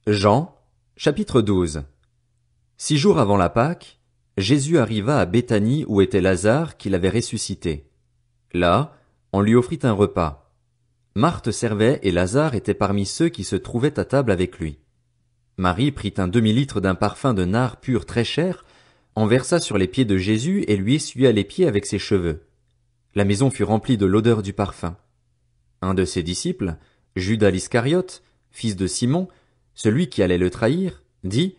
Jean, chapitre 12. 6 jours avant la Pâque, Jésus arriva à Béthanie où était Lazare qu'il avait ressuscité. Là, on lui offrit un repas. Marthe servait et Lazare était parmi ceux qui se trouvaient à table avec lui. Marie prit un demi-litre d'un parfum de nard pur très cher, en versa sur les pieds de Jésus et lui essuya les pieds avec ses cheveux. La maison fut remplie de l'odeur du parfum. Un de ses disciples, Judas l'Iscariote, fils de Simon, celui qui allait le trahir, dit: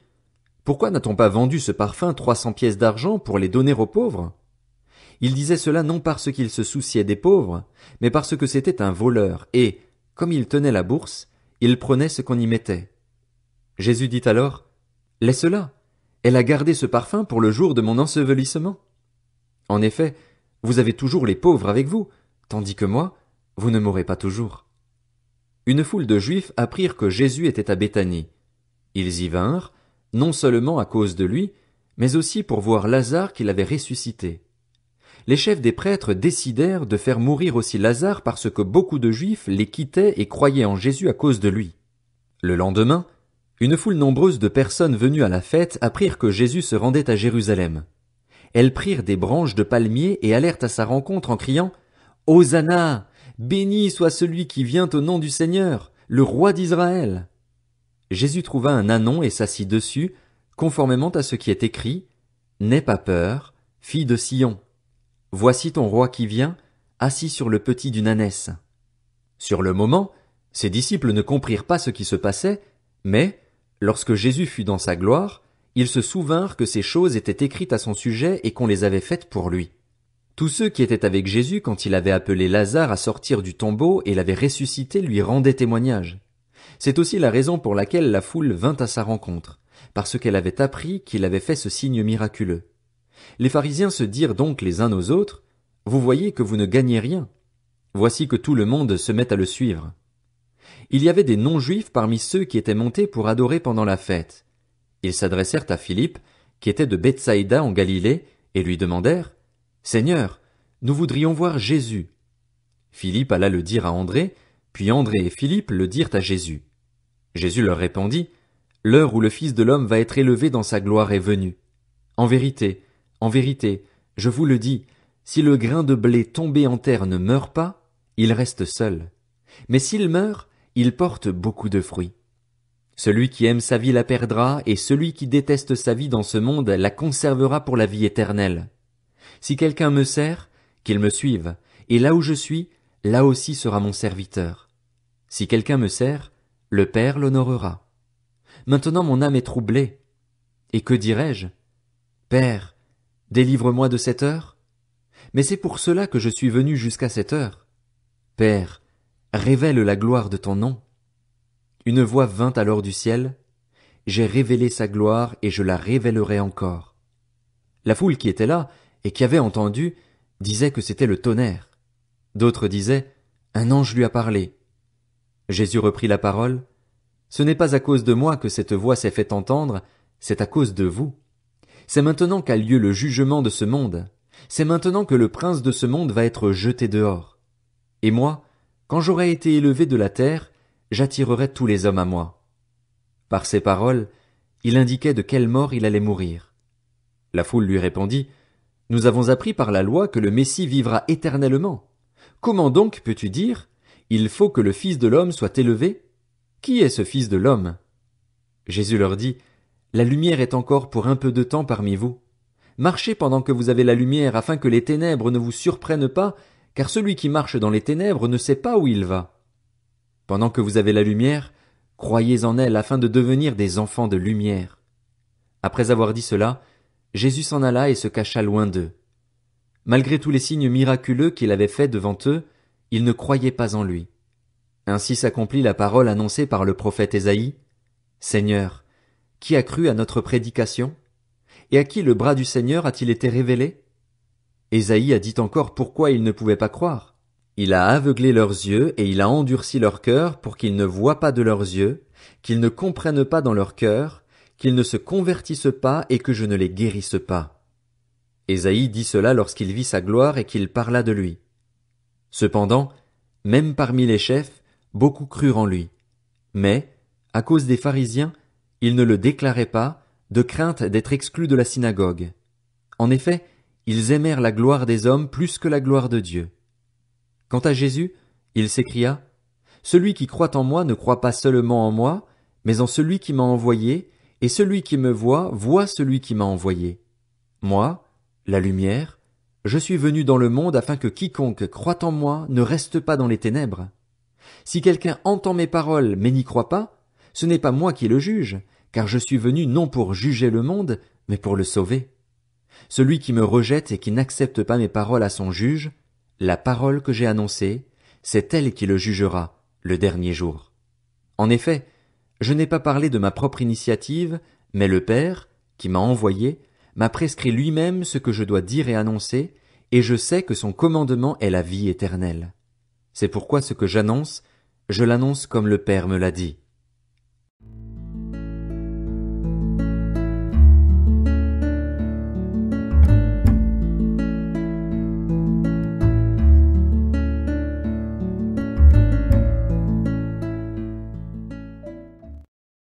Pourquoi n'a-t-on pas vendu ce parfum 300 pièces d'argent pour les donner aux pauvres? Il disait cela non parce qu'il se souciait des pauvres, mais parce que c'était un voleur, et, comme il tenait la bourse, il prenait ce qu'on y mettait. Jésus dit alors: Laisse-la, elle a gardé ce parfum pour le jour de mon ensevelissement. En effet, vous avez toujours les pauvres avec vous, tandis que moi, vous ne m'aurez pas toujours. Une foule de Juifs apprirent que Jésus était à Béthanie. Ils y vinrent, non seulement à cause de lui, mais aussi pour voir Lazare qu'il avait ressuscité. Les chefs des prêtres décidèrent de faire mourir aussi Lazare parce que beaucoup de Juifs les quittaient et croyaient en Jésus à cause de lui. Le lendemain, une foule nombreuse de personnes venues à la fête apprirent que Jésus se rendait à Jérusalem. Elles prirent des branches de palmier et allèrent à sa rencontre en criant: Hosanna! Béni soit celui qui vient au nom du Seigneur, le roi d'Israël. Jésus trouva un ânon et s'assit dessus, conformément à ce qui est écrit: N'aie pas peur, fille de Sion. Voici ton roi qui vient, assis sur le petit d'une ânesse. Sur le moment, ses disciples ne comprirent pas ce qui se passait, mais, lorsque Jésus fut dans sa gloire, ils se souvinrent que ces choses étaient écrites à son sujet et qu'on les avait faites pour lui. Tous ceux qui étaient avec Jésus quand il avait appelé Lazare à sortir du tombeau et l'avait ressuscité lui rendaient témoignage. C'est aussi la raison pour laquelle la foule vint à sa rencontre, parce qu'elle avait appris qu'il avait fait ce signe miraculeux. Les pharisiens se dirent donc les uns aux autres: Vous voyez que vous ne gagnez rien. Voici que tout le monde se met à le suivre. Il y avait des non-juifs parmi ceux qui étaient montés pour adorer pendant la fête. Ils s'adressèrent à Philippe, qui était de Bethsaïda en Galilée, et lui demandèrent: Seigneur, nous voudrions voir Jésus. Philippe alla le dire à André, puis André et Philippe le dirent à Jésus. Jésus leur répondit: L'heure où le Fils de l'homme va être élevé dans sa gloire est venue. En vérité, je vous le dis, si le grain de blé tombé en terre ne meurt pas, il reste seul. Mais s'il meurt, il porte beaucoup de fruits. Celui qui aime sa vie la perdra, et celui qui déteste sa vie dans ce monde la conservera pour la vie éternelle. Si quelqu'un me sert, qu'il me suive, et là où je suis, là aussi sera mon serviteur. Si quelqu'un me sert, le Père l'honorera. Maintenant mon âme est troublée. Et que dirai-je? Père, délivre-moi de cette heure. Mais c'est pour cela que je suis venu jusqu'à cette heure. Père, révèle la gloire de ton nom. Une voix vint alors du ciel: J'ai révélé sa gloire et je la révélerai encore. La foule qui était là, et qui avait entendu, disait que c'était le tonnerre. D'autres disaient: Un ange lui a parlé. Jésus reprit la parole: Ce n'est pas à cause de moi que cette voix s'est fait entendre, c'est à cause de vous. C'est maintenant qu'a lieu le jugement de ce monde. C'est maintenant que le prince de ce monde va être jeté dehors. Et moi, quand j'aurai été élevé de la terre, j'attirerai tous les hommes à moi. Par ces paroles, il indiquait de quelle mort il allait mourir. La foule lui répondit: Nous avons appris par la loi que le Messie vivra éternellement. Comment donc peux-tu dire: Il faut que le Fils de l'homme soit élevé? Qui est ce Fils de l'homme? Jésus leur dit: La lumière est encore pour un peu de temps parmi vous. Marchez pendant que vous avez la lumière, afin que les ténèbres ne vous surprennent pas, car celui qui marche dans les ténèbres ne sait pas où il va. Pendant que vous avez la lumière, croyez en elle afin de devenir des enfants de lumière. Après avoir dit cela, Jésus s'en alla et se cacha loin d'eux. Malgré tous les signes miraculeux qu'il avait faits devant eux, ils ne croyaient pas en lui. Ainsi s'accomplit la parole annoncée par le prophète Ésaïe: Seigneur, qui a cru à notre prédication? Et à qui le bras du Seigneur a-t-il été révélé? Ésaïe a dit encore pourquoi ils ne pouvaient pas croire. Il a aveuglé leurs yeux et il a endurci leur cœur pour qu'ils ne voient pas de leurs yeux, qu'ils ne comprennent pas dans leur cœur, qu'ils ne se convertissent pas et que je ne les guérisse pas. Ésaïe dit cela lorsqu'il vit sa gloire et qu'il parla de lui. Cependant, même parmi les chefs, beaucoup crurent en lui. Mais, À cause des pharisiens, ils ne le déclaraient pas, de crainte d'être exclus de la synagogue. En effet, ils aimèrent la gloire des hommes plus que la gloire de Dieu. Quant à Jésus, il s'écria, « Celui qui croit en moi ne croit pas seulement en moi, mais en celui qui m'a envoyé, et celui qui me voit voit celui qui m'a envoyé. Moi, la lumière, je suis venu dans le monde afin que quiconque croit en moi ne reste pas dans les ténèbres. Si quelqu'un entend mes paroles mais n'y croit pas, ce n'est pas moi qui le juge, car je suis venu non pour juger le monde, mais pour le sauver. Celui qui me rejette et qui n'accepte pas mes paroles à son juge, la parole que j'ai annoncée, c'est elle qui le jugera, le dernier jour. En effet, je n'ai pas parlé de ma propre initiative, mais le Père, qui m'a envoyé, m'a prescrit lui-même ce que je dois dire et annoncer, et je sais que son commandement est la vie éternelle. C'est pourquoi ce que j'annonce, je l'annonce comme le Père me l'a dit.